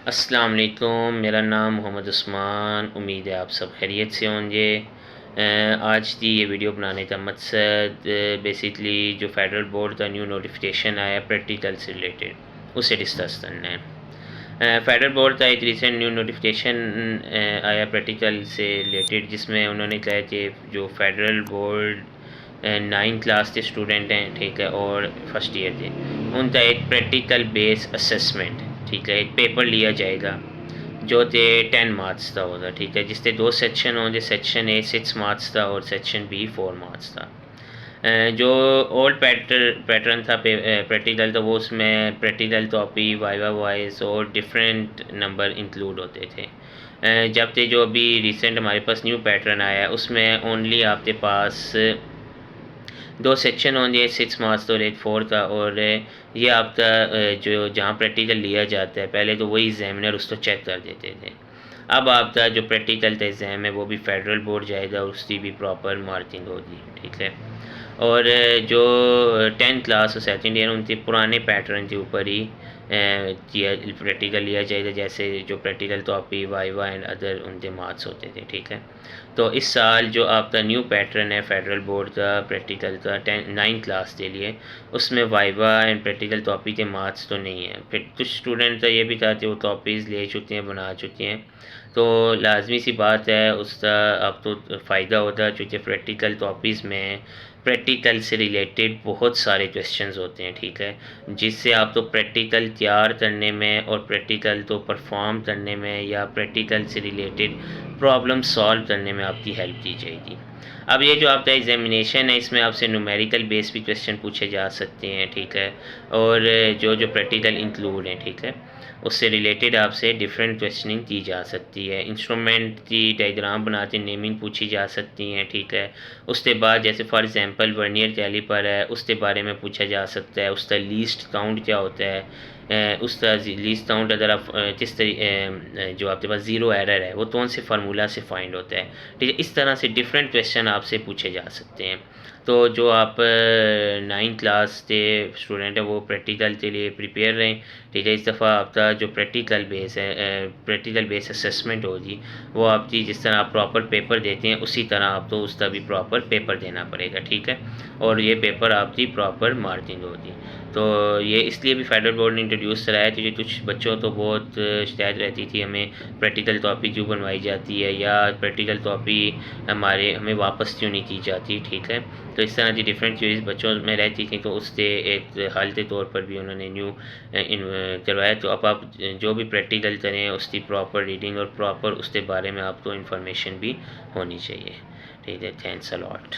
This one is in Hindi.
अस्सलाम वालेकुम, मेरा नाम मोहम्मद उस्मान। उम्मीद है आप सब खैरियत से होंगे। आज की ये वीडियो बनाने का मकसद बेसिकली जो फेडरल बोर्ड का न्यू नोटिफिकेशन आया प्रैक्टिकल से रिलेटेड उसे डिस्कस करना है। फेडरल बोर्ड का एक रिसेंट न्यू नोटिफिकेशन आया प्रैक्टिकल से रिलेटेड, जिसमें उन्होंने कहा कि जो फेडरल बोर्ड 9th क्लास के स्टूडेंट हैं, ठीक है, और फर्स्ट ईयर के, उनका एक प्रैक्टिकल बेस असेसमेंट, ठीक है, एक पेपर लिया जाएगा जो कि 10 मार्क्स का होगा, ठीक है, जिसके दो सेक्शन होंगे। सेक्शन ए 6 मार्क्स का और सेक्शन बी 4 मार्क्स का। जो ओल्ड पैटर्न था प्रैक्टिकल, तो वो उसमें प्रैक्टिकल टॉपिक वाइवा वाइज और डिफरेंट नंबर इंक्लूड होते थे। जबकि जो अभी रिसेंट हमारे पास न्यू पैटर्न आया है, उसमें ओनली आपके पास दो सेक्शन होंगे, 6 मार्क्स और एक 4 का। और ये आपका जो जहाँ प्रैक्टिकल लिया जाता है, पहले तो वही एग्जामिनर उसको चेक कर देते थे। अब आपका जो प्रैक्टिकल का एग्ज़ाम है वो भी फेडरल बोर्ड जाएगा, उसकी भी प्रॉपर मार्किंग होगी, ठीक है। और जो 10th क्लास और सेकेंड ईयर, उनके पुराने पैटर्न के ऊपर ही प्रैक्टिकल लिया जाएगा, जैसे जो practical topic viva and other उनके मार्क्स होते थे, ठीक है। तो इस साल जो आपका न्यू पैटर्न है फेडरल बोर्ड का प्रैक्टिकल का 9th क्लास के लिए, उसमें वाइवा एंड प्रैक्टिकल टॉपिक के मार्क्स तो नहीं है। फिर कुछ स्टूडेंट तो ये भी चाहते वो टॉपिक्स ले चुके हैं, बना चुके हैं, तो लाजमी सी बात है उसका अब तो फ़ायदा होता है, क्योंकि प्रैक्टिकल टॉपिक्स में प्रैक्टिकल से रिलेटेड बहुत सारे क्वेश्चंस होते हैं, ठीक है, जिससे आप तो प्रैक्टिकल तैयार करने में और प्रैक्टिकल तो परफॉर्म करने में या प्रैक्टिकल से रिलेटेड प्रॉब्लम सॉल्व करने में आपकी हेल्प की जाएगी। अब ये जो आपका एग्जामिनेशन है, इसमें आपसे न्यूमेरिकल बेस भी क्वेश्चन पूछे जा सकते हैं, ठीक है, और जो जो प्रैक्टिकल इंक्लूड हैं, ठीक है, उससे रिलेटेड आपसे डिफरेंट क्वेश्चनिंग की जा सकती है। इंस्ट्रूमेंट की डायग्राम बनाते नेमिंग पूछी जा सकती हैं, ठीक है। उसके बाद जैसे फॉर एग्जांपल वर्नियर कैलिपर है, उसके बारे में पूछा जा सकता है, उसका लीस्ट काउंट क्या होता है। उसका लीस्ट काउंट अगर आप किस तरीके जो आपके पास ज़ीरो एरर है वो कौन से फार्मूला से फाइंड होता है, ठीक है। इस तरह से डिफरेंट क्वेश्चन आपसे पूछे जा सकते हैं। तो जो आप 9th क्लास के स्टूडेंट हैं वो प्रैक्टिकल के लिए प्रिपेयर रहें, ठीक है। इस दफ़ा आपका जो प्रैक्टिकल बेस है, प्रैक्टिकल बेस असेसमेंट होगी, वो आपकी जिस तरह आप प्रॉपर पेपर देते हैं उसी तरह आपको उसका भी प्रॉपर पेपर देना पड़ेगा, ठीक है। और ये पेपर आपकी प्रॉपर मार्किंग होगी। तो ये इसलिए भी फेडरल बोर्ड ने इंट्रोड्यूस कराया, क्योंकि कुछ बच्चों तो बहुत शिकायत रहती थी हमें प्रैक्टिकल टॉपिक क्यों बनवाई जाती है, या प्रैक्टिकल टॉपिक हमें वापस क्यों नहीं की जाती, ठीक है। तो इस तरह की डिफरेंट चीज़ बच्चों में रहती थी, तो उससे एक हल के तौर पर भी उन्होंने न्यू करवाया। तो अब आप जो भी प्रैक्टिकल करें उसकी प्रॉपर रीडिंग और प्रॉपर उसके बारे में आपको इन्फॉर्मेशन भी होनी चाहिए, ठीक है। Thanks a lot.